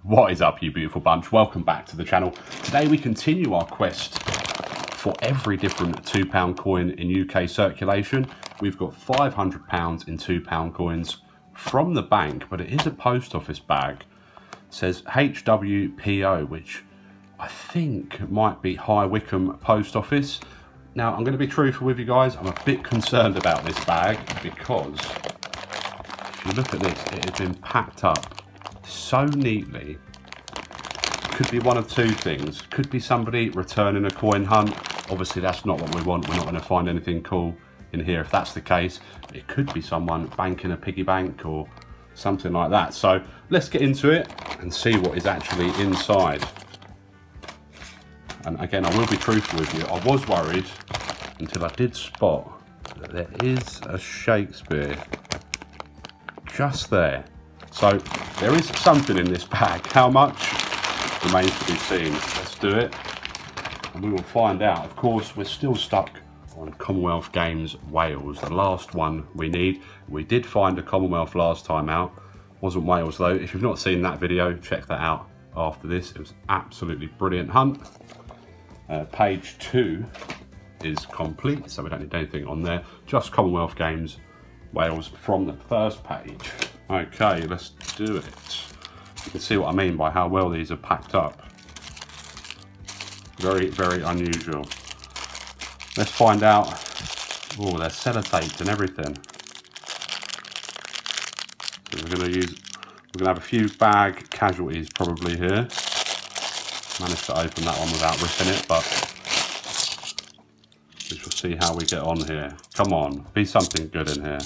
What is up, you beautiful bunch? Welcome back to the channel. Today we continue our quest for every different £2 coin in UK circulation. We've got £500 in £2 coins from the bank, but it is a post office bag. It says HWPO, which I think might be High Wycombe Post Office. Now, I'm going to be truthful with you guys. I'm a bit concerned about this bag because if you look at this, it has been packed up so neatly. Could be one of two things. Could be somebody returning a coin hunt. Obviously that's not what we want. We're not going to find anything cool in here if that's the case. But it could be someone banking a piggy bank or something like that. So let's get into it and see what is actually inside. And again, I will be truthful with you. I was worried until I did spot that there is a Shakespeare just there. So there is something in this bag. How much remains to be seen. Let's do it and we will find out. Of course, we're still stuck on Commonwealth Games Wales, the last one we need. We did find a Commonwealth last time out. Wasn't Wales though. If you've not seen that video, check that out after this. It was absolutely brilliant hunt. Page 2 is complete, so we don't need anything on there. Just Commonwealth Games Wales from the first page. Okay, let's do it. You can see what I mean by how well these are packed up. Very, very unusual. Let's find out. Oh, they're sellotaped and everything. So we're gonna have a few bag casualties probably here. Managed to open that one without ripping it, but we shall see how we get on here. Come on, be something good in here.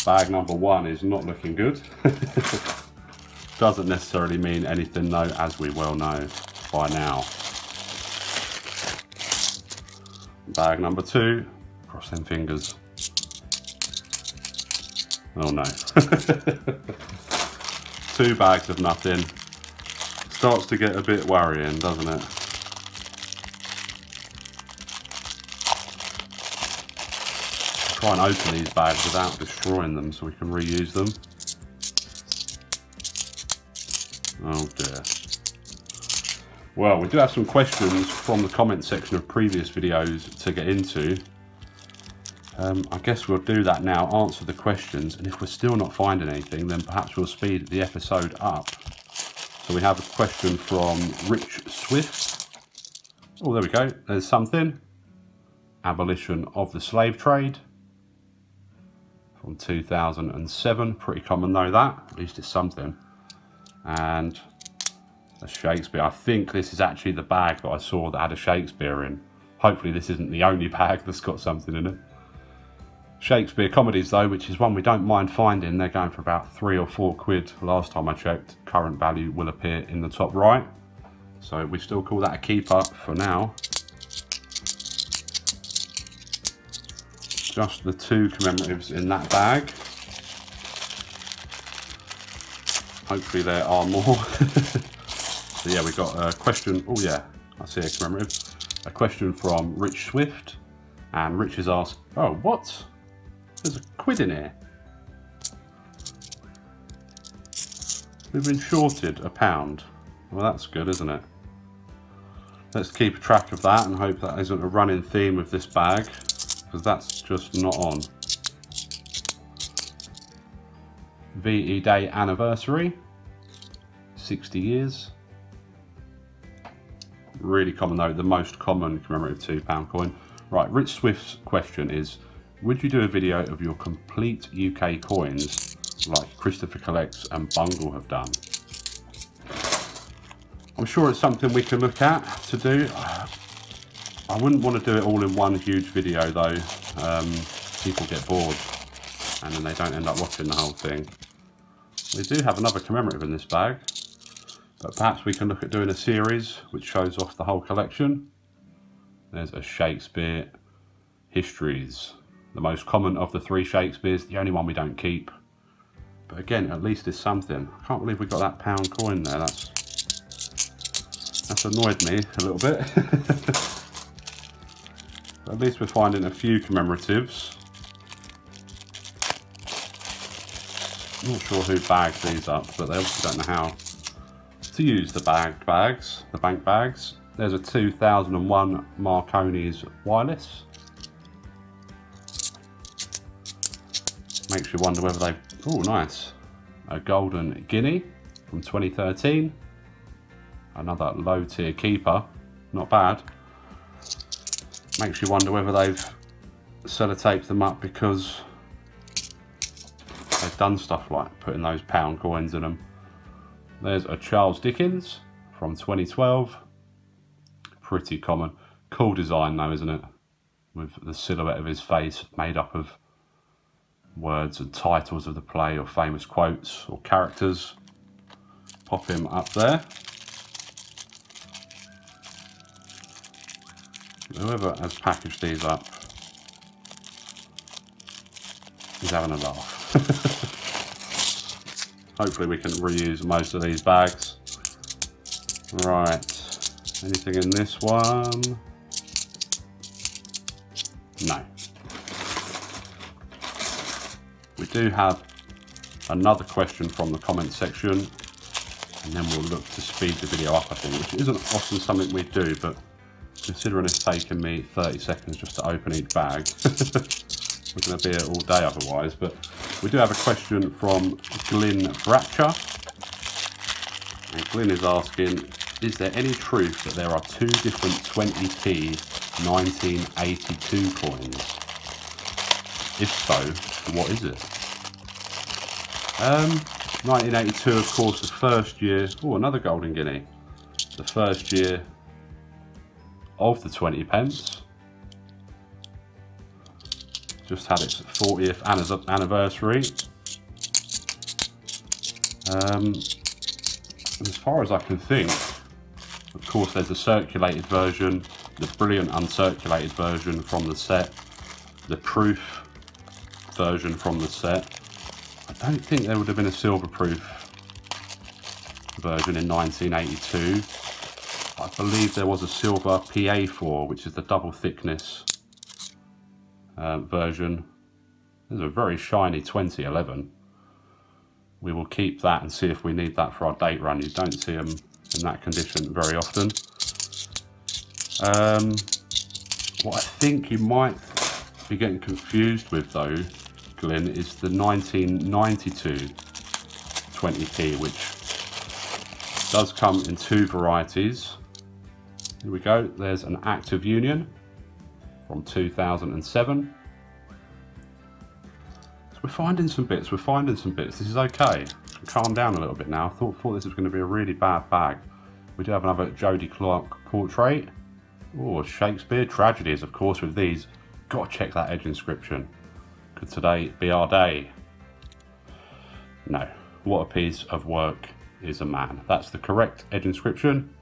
Bag number 1 is not looking good. Doesn't necessarily mean anything though, as we well know by now. Bag number 2, cross them fingers. Oh no. 2 bags of nothing. Starts to get a bit worrying, doesn't it? Try and open these bags without destroying them so we can reuse them. Oh dear. Well, we do have some questions from the comment section of previous videos to get into. I guess we'll do that now, answer the questions, and if we're still not finding anything, then perhaps we'll speed the episode up. So we have a question from Rich Swift. Oh, there we go. There's something. Abolition of the slave trade. From 2007. Pretty common though, that. At least it's something. And a Shakespeare. I think this is actually the bag that I saw that had a Shakespeare in. Hopefully this isn't the only bag that's got something in it. Shakespeare comedies though, which is one we don't mind finding. They're going for about £3 or £4 last time I checked. Current value will appear in the top right. So we still call that a keeper for now. Just the 2 commemoratives in that bag. Hopefully there are more. So yeah, we got a question. Oh yeah, I see a commemorative. A question from Rich Swift. And Rich has asked, oh, what? There's a quid in here. We've been shorted £1. Well, that's good, isn't it? Let's keep track of that and hope that isn't a running theme with this bag, because that's just not on. VE Day anniversary, 60 years. Really common though, the most common commemorative £2 coin. Right, Rich Swift's question is, would you do a video of your complete UK coins like Christopher Collects and Bungle have done? I'm sure it's something we can look at to do. I wouldn't want to do it all in one huge video though. People get bored and then they don't end up watching the whole thing. We do have another commemorative in this bag, but perhaps we can look at doing a series which shows off the whole collection. There's a Shakespeare Histories. The most common of the 3 Shakespeares, the only one we don't keep. But again, at least it's something. I can't believe we got that £1 coin there. That's annoyed me a little bit. At least we're finding a few commemoratives. I'm not sure who bagged these up, but they obviously don't know how to use the bagged bags, the bank bags. There's a 2001 Marconi's wireless. Makes you wonder whether they, oh nice, a Golden Guinea from 2013. Another low tier keeper, not bad. Makes you wonder whether they've sellotaped them up because they've done stuff like putting those pound coins in them. There's a Charles Dickens from 2012. Pretty common. Cool design though, isn't it? With the silhouette of his face made up of words and titles of the play or famous quotes or characters. Pop him up there. Whoever has packaged these up is having a laugh. Hopefully we can reuse most of these bags. Right, anything in this one? No. We do have another question from the comment section, and then we'll look to speed the video up, I think, which isn't often something we do, but considering it's taken me 30 seconds just to open each bag, we're going to be here all day otherwise. But we do have a question from Glyn Bratcher, and Glyn is asking, is there any truth that there are two different 20p 1982 coins? If so, what is it? 1982, of course, the first year, oh, another Golden Guinea, the first year of the 20 pence. Just had its 40th anniversary. As far as I can think, of course, there's a circulated version, the brilliant uncirculated version from the set, the proof version from the set. I don't think there would have been a silver proof version in 1982. I believe there was a silver PA4, which is the double thickness version. There's a very shiny 2011. We will keep that and see if we need that for our date run. You don't see them in that condition very often. What I think you might be getting confused with though, Glyn, is the 1992 20p, which does come in two varieties. Here we go, there's an Active Union from 2007. So we're finding some bits, This is okay. Calm down a little bit now. I thought this was going to be a really bad bag. We do have another Jodie Clark portrait. Oh, Shakespeare tragedies, of course, with these. Got to check that edge inscription. Could today be our day? No. What a piece of work is a man. That's the correct edge inscription.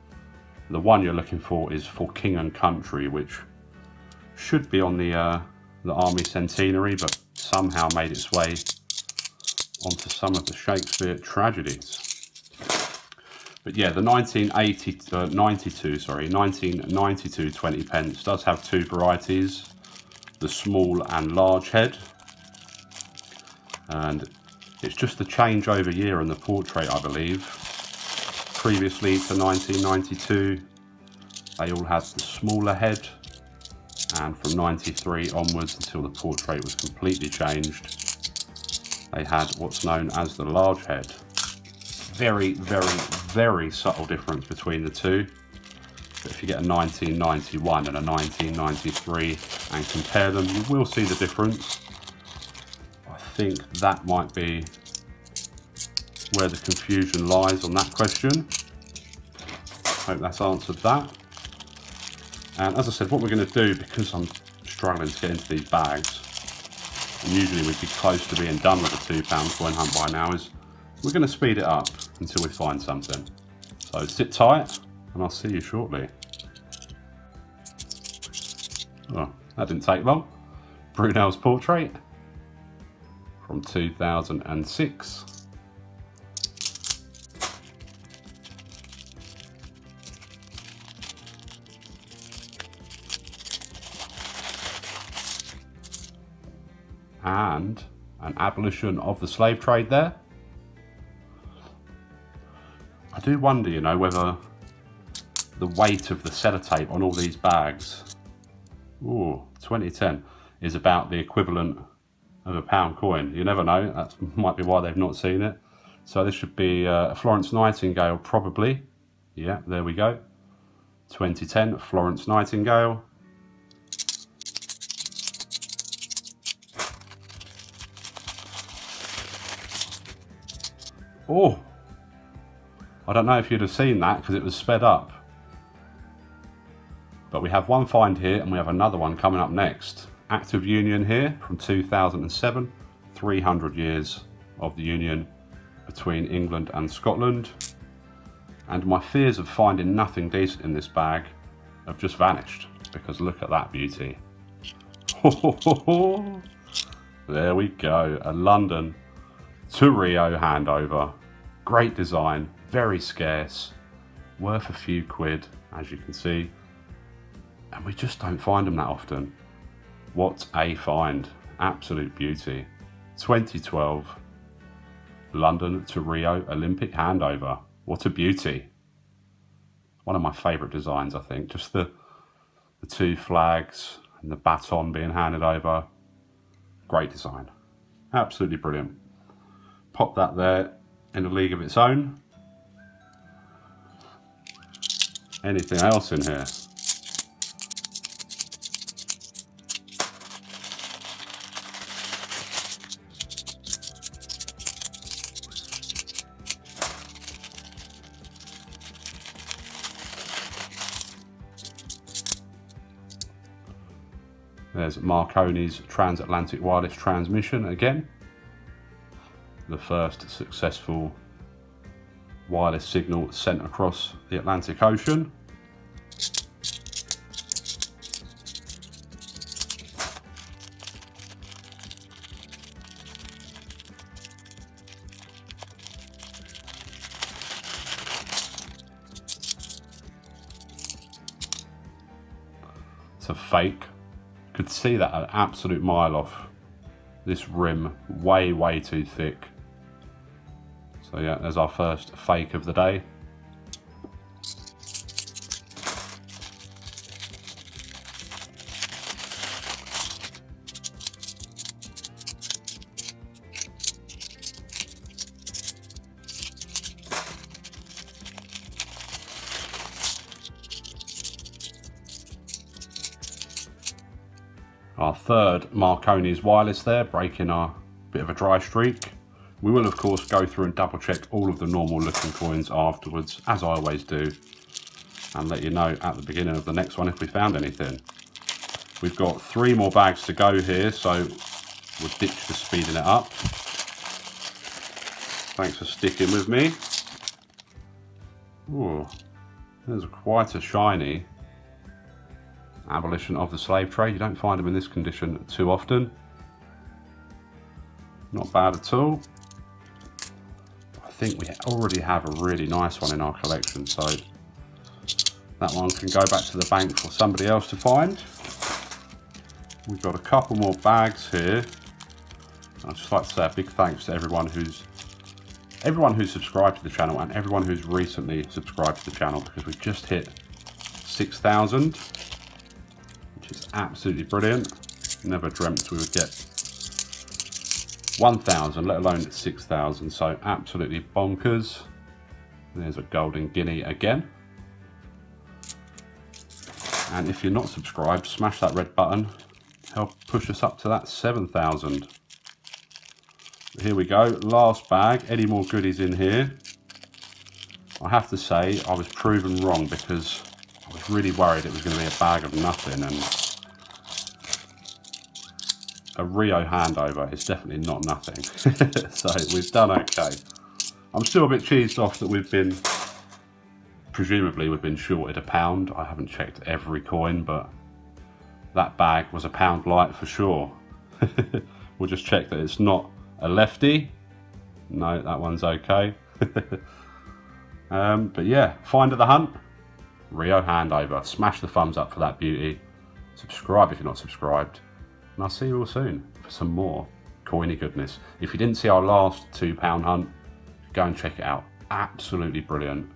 The one you're looking for is For King and Country, which should be on the Army Centenary, but somehow made its way onto some of the Shakespeare tragedies. But yeah, the 1992 20 pence does have two varieties, the small and large head. And it's just the changeover year in the portrait, I believe. Previously to 1992, they all had the smaller head. And from 93 onwards, until the portrait was completely changed, they had what's known as the large head. Very, very, very subtle difference between the two. But if you get a 1991 and a 1993 and compare them, you will see the difference. I think that might be where the confusion lies on that question. Hope that's answered that. And as I said, what we're going to do, because I'm struggling to get into these bags, and usually we'd be close to being done with the £2 coin hunt by now, is we're going to speed it up until we find something. So sit tight and I'll see you shortly. Oh, that didn't take long. Brunel's portrait from 2006. And an abolition of the slave trade there. I do wonder, you know, whether the weight of the sellotape on all these bags, ooh, 2010, is about the equivalent of a £1 coin. You never know, that might be why they've not seen it. So this should be a Florence Nightingale, probably. Yeah, there we go. 2010 Florence Nightingale. Oh, I don't know if you'd have seen that because it was sped up. But we have one find here and we have another one coming up next. Act of Union here from 2007, 300 years of the Union between England and Scotland. And my fears of finding nothing decent in this bag have just vanished, because look at that beauty. There we go, a London to Rio handover. Great design, very scarce, worth a few quid, as you can see. And we just don't find them that often. What a find, absolute beauty. 2012, London to Rio Olympic handover. What a beauty. One of my favourite designs, I think. Just the two flags and the baton being handed over. Great design. Absolutely brilliant. Pop that there in a league of its own. Anything else in here? There's Marconi's transatlantic wireless transmission again. The first successful wireless signal sent across the Atlantic Ocean. It's a fake. Could see that an absolute mile off. This rim way too thick. So yeah, there's our first fake of the day. Our third Marconi's wireless there, breaking our bit of a dry streak. We will of course go through and double check all of the normal looking coins afterwards, as I always do, and let you know at the beginning of the next one if we found anything. We've got 3 more bags to go here, so we'll ditch the speeding it up. Thanks for sticking with me. Ooh, there's quite a shiny Abolition of the Slave Trade. You don't find them in this condition too often. Not bad at all. I think we already have a really nice one in our collection, so that one can go back to the bank for somebody else to find. We've got a couple more bags here. I'd just like to say a big thanks to everyone who's subscribed to the channel and everyone who's recently subscribed to the channel, because we've just hit 6,000. It's absolutely brilliant. Never dreamt we would get 1,000, let alone 6,000. So absolutely bonkers. There's a golden guinea again. And if you're not subscribed, smash that red button. Help push us up to that 7,000. Here we go, last bag. Any more goodies in here? I have to say I was proven wrong, because I was really worried it was going to be a bag of nothing, and a Rio handover is definitely not nothing. So we've done okay. I'm still a bit cheesed off that presumably we've been shorted £1. I haven't checked every coin, but that bag was £1 light for sure. We'll just check that it's not a lefty. No, that one's okay. But yeah, find of the hunt, Rio handover. Smash the thumbs up for that beauty. Subscribe if you're not subscribed. And I'll see you all soon for some more coiny goodness. If you didn't see our last £2 hunt, go and check it out. absolutely brilliant.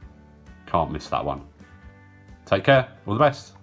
Can't miss that one. Take care, all the best.